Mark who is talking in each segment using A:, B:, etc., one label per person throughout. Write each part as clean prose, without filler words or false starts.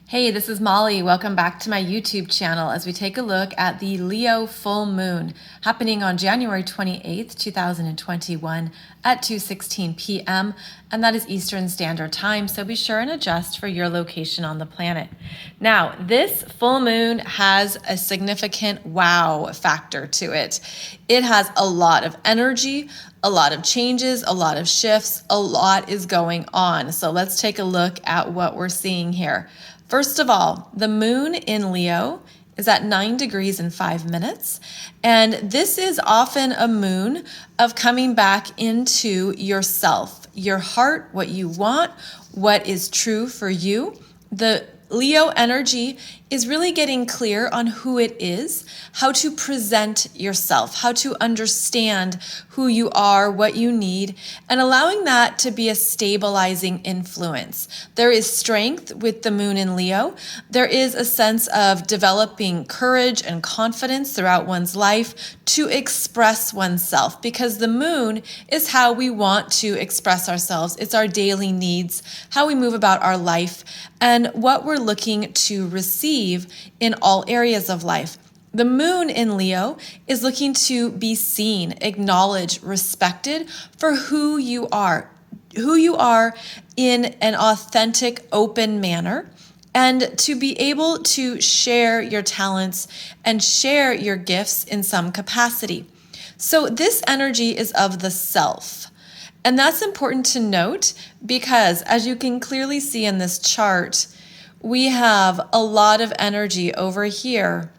A: Hey, this is Molly. Welcome back to my YouTube channel as we take a look at the Leo full moon happening on January 28th, 2021 at 2:16 p.m. and that is Eastern Standard Time, so be sure and adjust for your location on the planet. Now, this full moon has a significant wow factor to it. It has a lot of energy, a lot of changes, a lot of shifts, a lot is going on. So let's take a look at what we're seeing here. First of all, the moon in Leo is at 9 degrees and 5 minutes. And this is often a moon of coming back into yourself, your heart, what you want, what is true for you. The Leo energy is really getting clear on who it is, how to present yourself, how to understand who you are, what you need, and allowing that to be a stabilizing influence. There is strength with the moon in Leo. There is a sense of developing courage and confidence throughout one's life to express oneself, because the moon is how we want to express ourselves. It's our daily needs, how we move about our life, and what we're looking to receive in all areas of life. The moon in Leo is looking to be seen, acknowledged, respected for who you are in an authentic, open manner, and to be able to share your talents and share your gifts in some capacity. So this energy is of the self. And that's important to note because, as you can clearly see in this chart, we have a lot of energy over here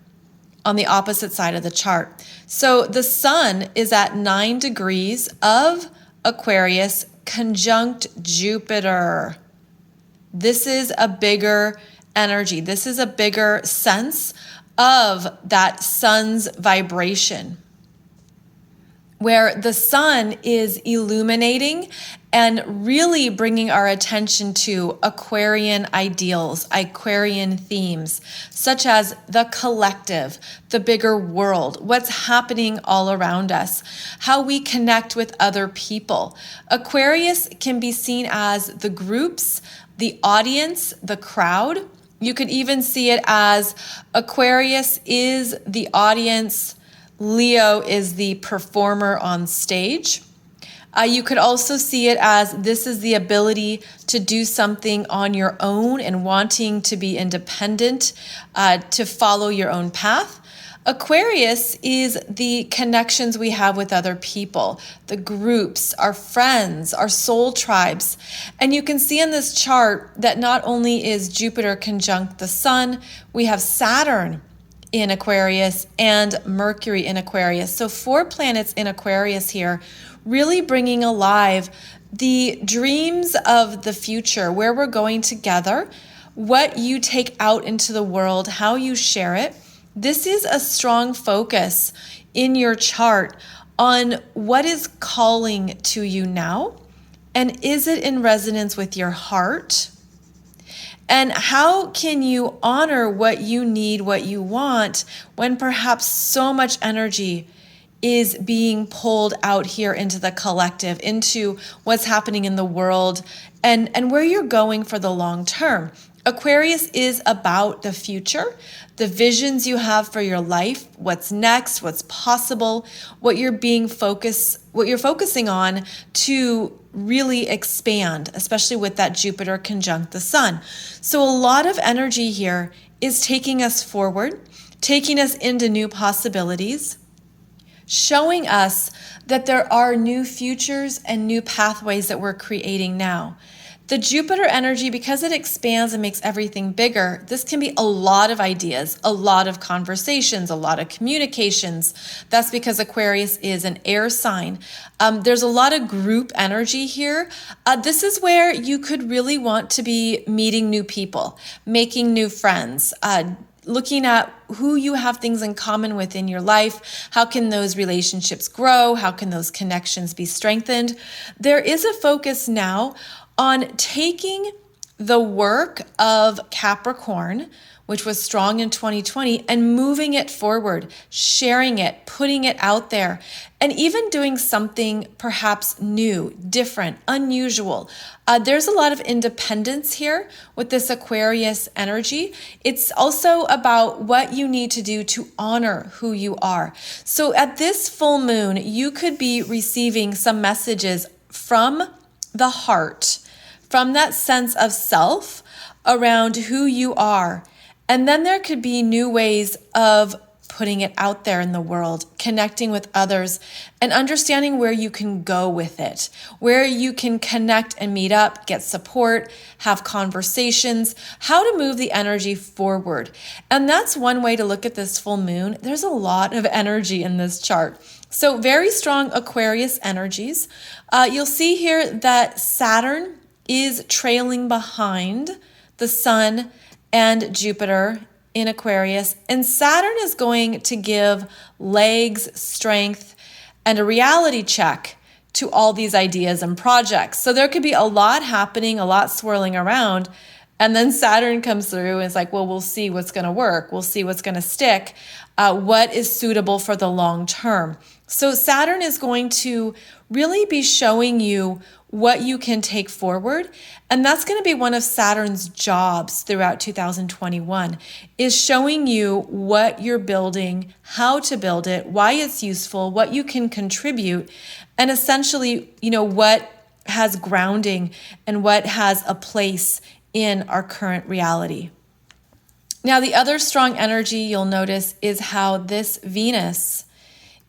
A: on the opposite side of the chart. So the sun is at 9 degrees of Aquarius conjunct Jupiter. This is a bigger energy. This is a bigger sense of that sun's vibration, where the sun is illuminating and really bringing our attention to Aquarian ideals, Aquarian themes, such as the collective, the bigger world, what's happening all around us, how we connect with other people. Aquarius can be seen as the groups, the audience, the crowd. You could even see it as Aquarius is the audience, Leo is the performer on stage. You could also see it as this is the ability to do something on your own and wanting to be independent, to follow your own path. Aquarius is the connections we have with other people, the groups, our friends, our soul tribes. And you can see in this chart that not only is Jupiter conjunct the sun, we have Saturn in Aquarius and Mercury in Aquarius. So 4 planets in Aquarius here, really bringing alive the dreams of the future, where we're going together, what you take out into the world, how you share it. This is a strong focus in your chart on what is calling to you now, and is it in resonance with your heart? And how can you honor what you need, what you want, when perhaps so much energy is being pulled out here into the collective, into what's happening in the world, and where you're going for the long term. Aquarius is about the future, the visions you have for your life, what's next, what's possible, what you're focusing on to really expand, especially with that Jupiter conjunct the sun. So a lot of energy here is taking us forward, taking us into new possibilities, showing us that there are new futures and new pathways that we're creating now. The Jupiter energy, because it expands and makes everything bigger, this can be a lot of ideas, a lot of conversations, a lot of communications. That's because Aquarius is an air sign. There's a lot of group energy here. This is where you could really want to be meeting new people, making new friends, looking at who you have things in common with in your life. How can those relationships grow? How can those connections be strengthened? There is a focus now on taking the work of Capricorn, which was strong in 2020, and moving it forward, sharing it, putting it out there, and even doing something perhaps new, different, unusual. There's a lot of independence here with this Aquarius energy. It's also about what you need to do to honor who you are. So at this full moon, you could be receiving some messages from the heart, from that sense of self around who you are. And then there could be new ways of putting it out there in the world, connecting with others, and understanding where you can go with it, where you can connect and meet up, get support, have conversations, how to move the energy forward. And that's one way to look at this full moon. There's a lot of energy in this chart. So very strong Aquarius energies. You'll see here that Saturn is trailing behind the sun and Jupiter in Aquarius. And Saturn is going to give legs, strength, and a reality check to all these ideas and projects. So there could be a lot happening, a lot swirling around. And then Saturn comes through and it's like, well, we'll see what's going to work. We'll see what's going to stick. What is suitable for the long term. So Saturn is going to really be showing you what you can take forward. And that's going to be one of Saturn's jobs throughout 2021, is showing you what you're building, how to build it, why it's useful, what you can contribute, and essentially, what has grounding and what has a place in our current reality. Now, the other strong energy you'll notice is how this Venus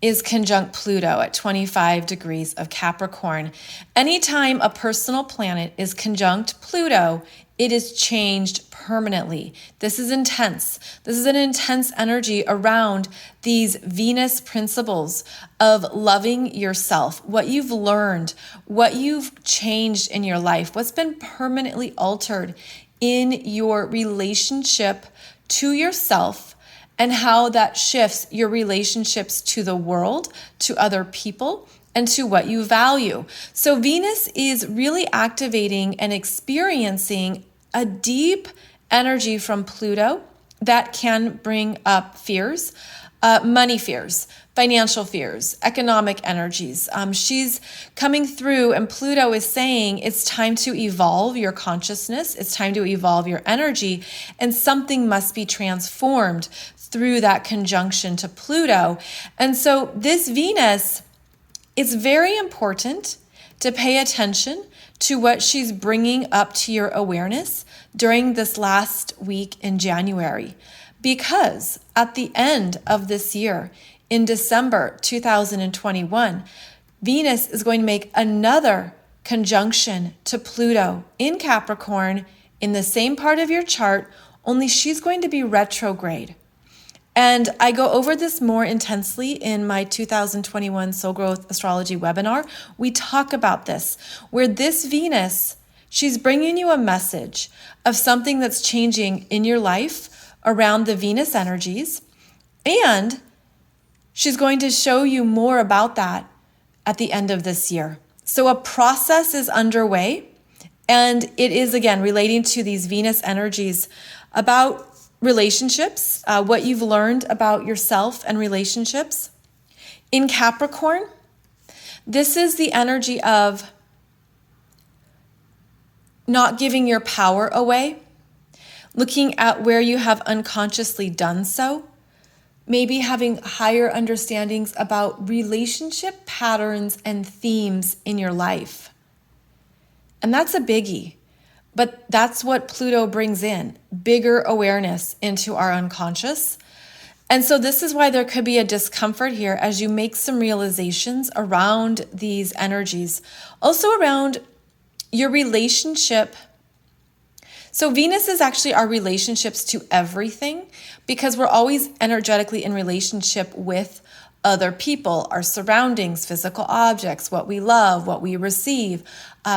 A: is conjunct Pluto at 25 degrees of Capricorn. Anytime a personal planet is conjunct Pluto, it is changed permanently. This is intense. This is an intense energy around these Venus principles of loving yourself, what you've learned, what you've changed in your life, what's been permanently altered in your relationship to yourself, and how that shifts your relationships to the world, to other people, and to what you value. So Venus is really activating and experiencing a deep energy from Pluto that can bring up fears, money fears, financial fears, economic energies. She's coming through, and Pluto is saying it's time to evolve your consciousness. It's time to evolve your energy, and something must be transformed through that conjunction to Pluto. And so this Venus, it's very important to pay attention to what she's bringing up to your awareness during this last week in January. Because at the end of this year, in December 2021, Venus is going to make another conjunction to Pluto in Capricorn in the same part of your chart, only she's going to be retrograde. And I go over this more intensely in my 2021 Soul Growth Astrology webinar. We talk about this, where this Venus, she's bringing you a message of something that's changing in your life around the Venus energies. And she's going to show you more about that at the end of this year. So a process is underway, and it is, again, relating to these Venus energies about relationships, what you've learned about yourself and relationships. In Capricorn, this is the energy of not giving your power away, looking at where you have unconsciously done so, maybe having higher understandings about relationship patterns and themes in your life. And that's a biggie. But that's what Pluto brings in, bigger awareness into our unconscious. And so this is why there could be a discomfort here as you make some realizations around these energies. Also around your relationship. So Venus is actually our relationships to everything, because we're always energetically in relationship with other people, our surroundings, physical objects, what we love, what we receive,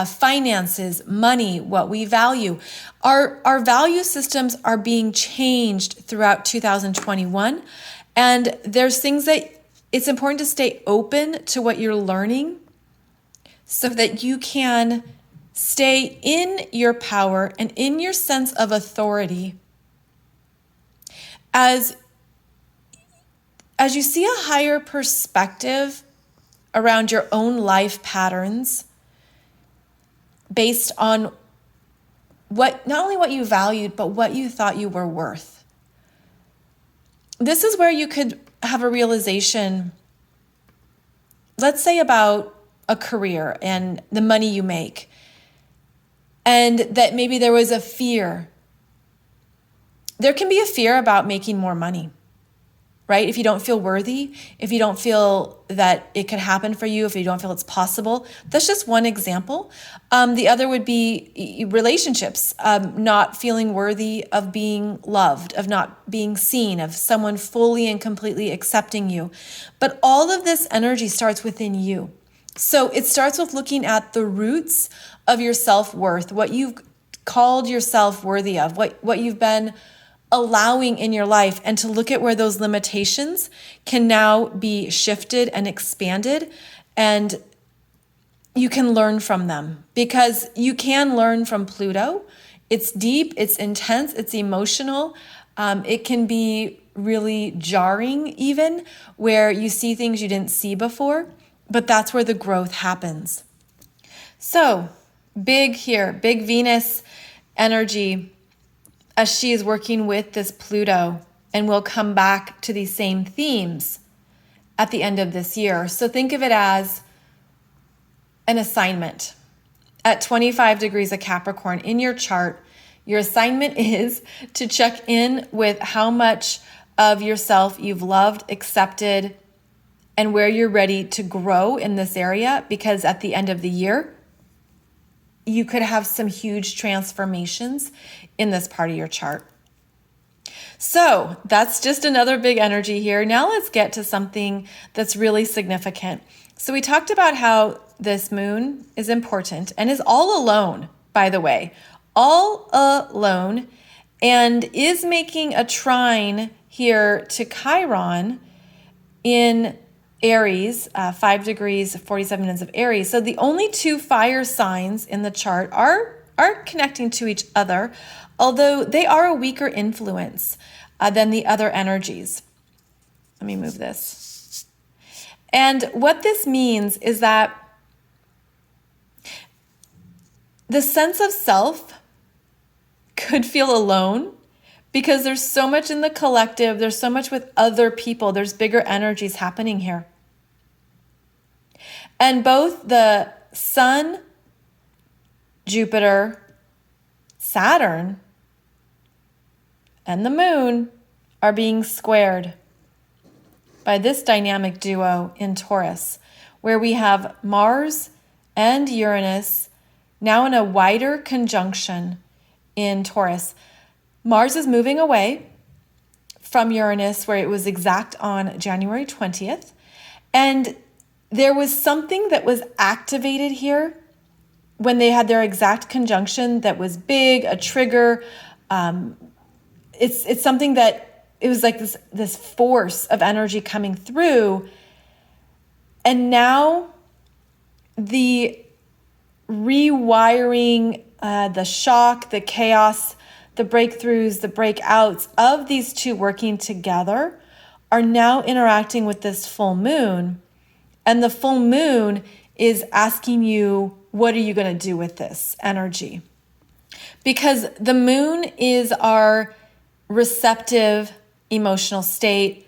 A: finances, money, what we value. Our value systems are being changed throughout 2021. And there's things that it's important to stay open to what you're learning so that you can Stay in your power and in your sense of authority as you see a higher perspective around your own life patterns based on not only what you valued, but what you thought you were worth. This is where you could have a realization, let's say about a career and the money you make, and that maybe there was a fear. There can be a fear about making more money, right? If you don't feel worthy, if you don't feel that it could happen for you, if you don't feel it's possible. That's just one example. The other would be relationships, not feeling worthy of being loved, of not being seen, of someone fully and completely accepting you. But all of this energy starts within you. So it starts with looking at the roots of your self-worth, what you've called yourself worthy of, what you've been allowing in your life, and to look at where those limitations can now be shifted and expanded, and you can learn from them, because you can learn from Pluto. It's deep, it's intense, it's emotional. It can be really jarring even, where you see things you didn't see before, but that's where the growth happens. So big here, big Venus energy as she is working with this Pluto, and we'll come back to these same themes at the end of this year. So think of it as an assignment. At 25 degrees of Capricorn in your chart, your assignment is to check in with how much of yourself you've loved, accepted, and where you're ready to grow in this area, because at the end of the year, you could have some huge transformations in this part of your chart. So that's just another big energy here. Now let's get to something that's really significant. So we talked about how this moon is important and is all alone, by the way, all alone, and is making a trine here to Chiron in Aries, 5 degrees, 47 minutes of Aries. So the only two fire signs in the chart are connecting to each other, although they are a weaker influence than the other energies. Let me move this. And what this means is that the sense of self could feel alone, because there's so much in the collective, there's so much with other people, there's bigger energies happening here. And both the Sun, Jupiter, Saturn, and the Moon are being squared by this dynamic duo in Taurus, where we have Mars and Uranus now in a wider conjunction in Taurus. Mars is moving away from Uranus, where it was exact on January 20th. And there was something that was activated here when they had their exact conjunction that was big, a trigger. It's something that it was like this force of energy coming through. And now the rewiring, the shock, the chaos, the breakthroughs, the breakouts of these two working together are now interacting with this full moon. And the full moon is asking you, what are you going to do with this energy? Because the moon is our receptive emotional state.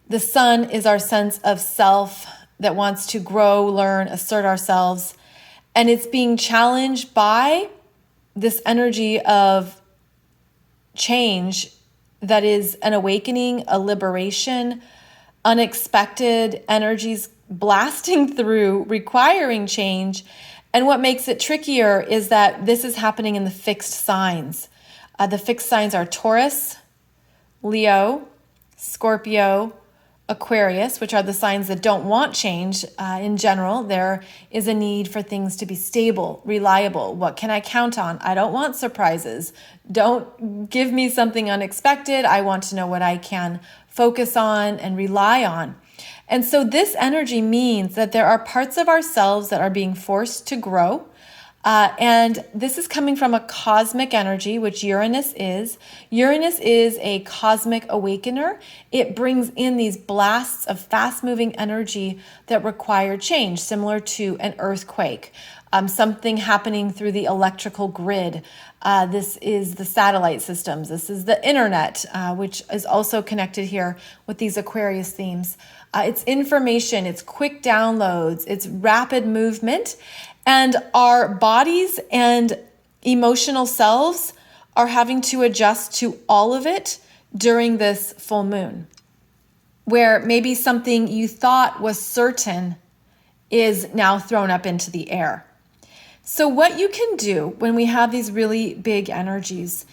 A: The sun is our sense of self that wants to grow, learn, assert ourselves. And it's being challenged by this energy of change that is an awakening, a liberation, unexpected energies blasting through, requiring change. And what makes it trickier is that this is happening in the fixed signs. The fixed signs are Taurus, Leo, Scorpio, Aquarius, which are the signs that don't want change. In general, there is a need for things to be stable, reliable. What can I count on? I don't want surprises. Don't give me something unexpected. I want to know what I can focus on and rely on. And so this energy means that there are parts of ourselves that are being forced to grow. And this is coming from a cosmic energy, which Uranus is. Uranus is a cosmic awakener. It brings in these blasts of fast-moving energy that require change, similar to an earthquake, something happening through the electrical grid. This is the satellite systems. This is the internet, which is also connected here with these Aquarius themes. It's information, it's quick downloads, it's rapid movement. And our bodies and emotional selves are having to adjust to all of it during this full moon, where maybe something you thought was certain is now thrown up into the air. So what you can do when we have these really big energies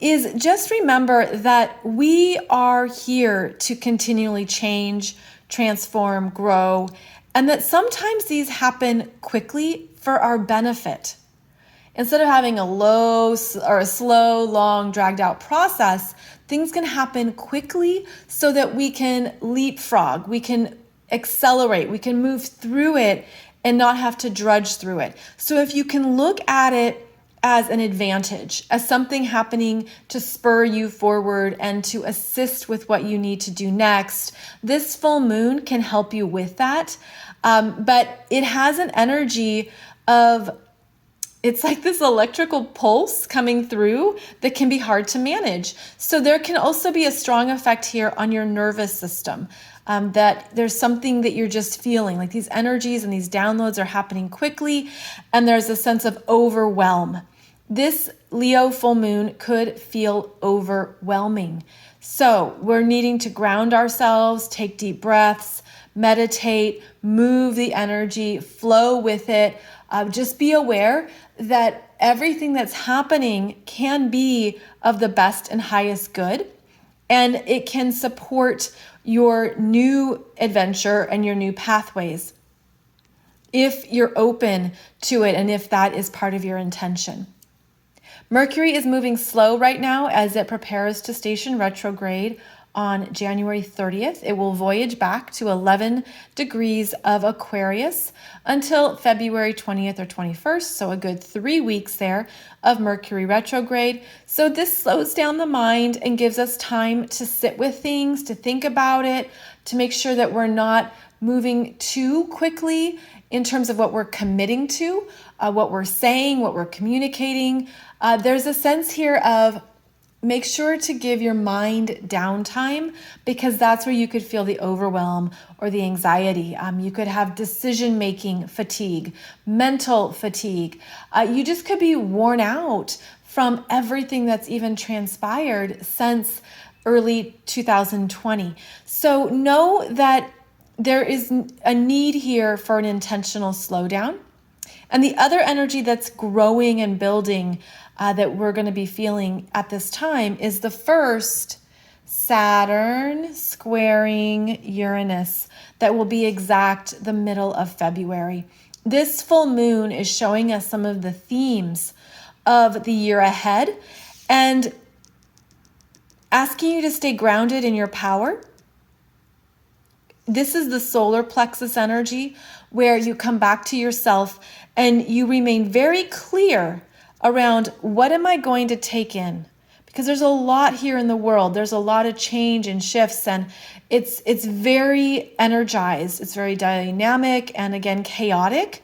A: is just remember that we are here to continually change, transform, grow, and that sometimes these happen quickly for our benefit. Instead of having a slow, long, dragged out process, things can happen quickly so that we can leapfrog, we can accelerate, we can move through it and not have to drudge through it. So if you can look at it as an advantage, as something happening to spur you forward and to assist with what you need to do next, this full moon can help you with that. But it has an energy of, it's like this electrical pulse coming through that can be hard to manage. So there can also be a strong effect here on your nervous system, that there's something that you're just feeling, like these energies and these downloads are happening quickly, and there's a sense of overwhelm. This Leo full moon could feel overwhelming. So we're needing to ground ourselves, take deep breaths, meditate, move the energy, flow with it. Just be aware that everything that's happening can be of the best and highest good, and it can support your new adventure and your new pathways if you're open to it and if that is part of your intention. Mercury is moving slow right now as it prepares to station retrograde on January 30th. It will voyage back to 11 degrees of Aquarius until February 20th or 21st, so a good 3 weeks there of Mercury retrograde. So this slows down the mind and gives us time to sit with things, to think about it, to make sure that we're not moving too quickly in terms of what we're committing to, what we're saying, what we're communicating. There's a sense here of make sure to give your mind downtime, because that's where you could feel the overwhelm or the anxiety. You could have decision-making fatigue, mental fatigue. You just could be worn out from everything that's even transpired since early 2020. So know that there is a need here for an intentional slowdown. And the other energy that's growing and building that we're going to be feeling at this time is the first Saturn squaring Uranus that will be exact the middle of February. This full moon is showing us some of the themes of the year ahead and asking you to stay grounded in your power. This is the solar plexus energy where you come back to yourself and you remain very clear around what am I going to take in? Because there's a lot here in the world. There's a lot of change and shifts, and it's very energized. It's very dynamic and, again, chaotic.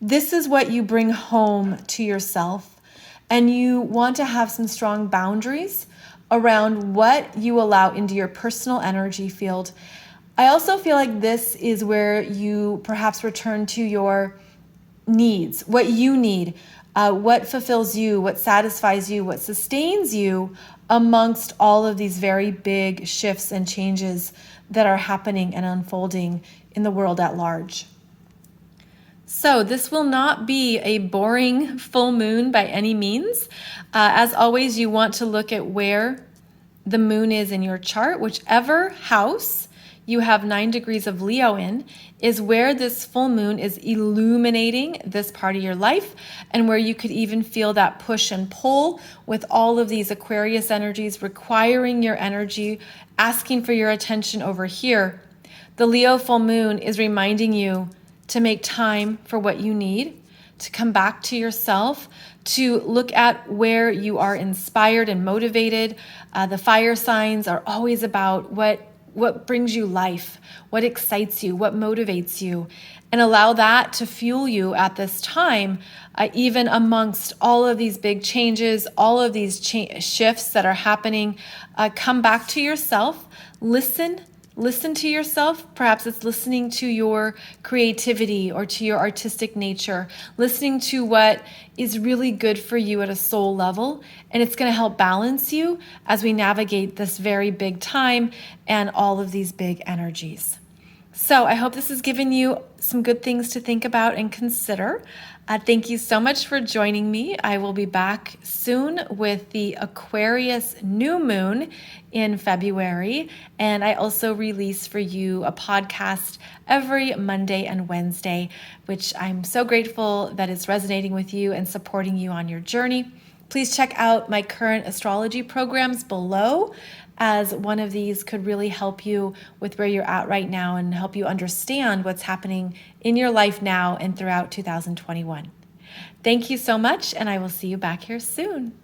A: This is what you bring home to yourself, and you want to have some strong boundaries around what you allow into your personal energy field. I also feel like this is where you perhaps return to your needs, what you need, what fulfills you, what satisfies you, what sustains you amongst all of these very big shifts and changes that are happening and unfolding in the world at large. So this will not be a boring full moon by any means. As always, you want to look at where the moon is in your chart. Whichever house you have 9 degrees of Leo in is where this full moon is illuminating this part of your life, and where you could even feel that push and pull with all of these Aquarius energies requiring your energy, asking for your attention over here. The Leo full moon is reminding you to make time for what you need, to come back to yourself, to look at where you are inspired and motivated. The fire signs are always about what brings you life, what excites you, what motivates you, and allow that to fuel you at this time, even amongst all of these big changes, all of these shifts that are happening. Come back to yourself, listen to yourself. Perhaps it's listening to your creativity or to your artistic nature, listening to what is really good for you at a soul level. And it's going to help balance you as we navigate this very big time and all of these big energies. So I hope this has given you some good things to think about and consider. Thank you so much for joining me. I will be back soon with the Aquarius new moon in February. And I also release for you a podcast every Monday and Wednesday, which I'm so grateful that it's resonating with you and supporting you on your journey. Please check out my current astrology programs below, as one of these could really help you with where you're at right now and help you understand what's happening in your life now and throughout 2021. Thank you so much, and I will see you back here soon.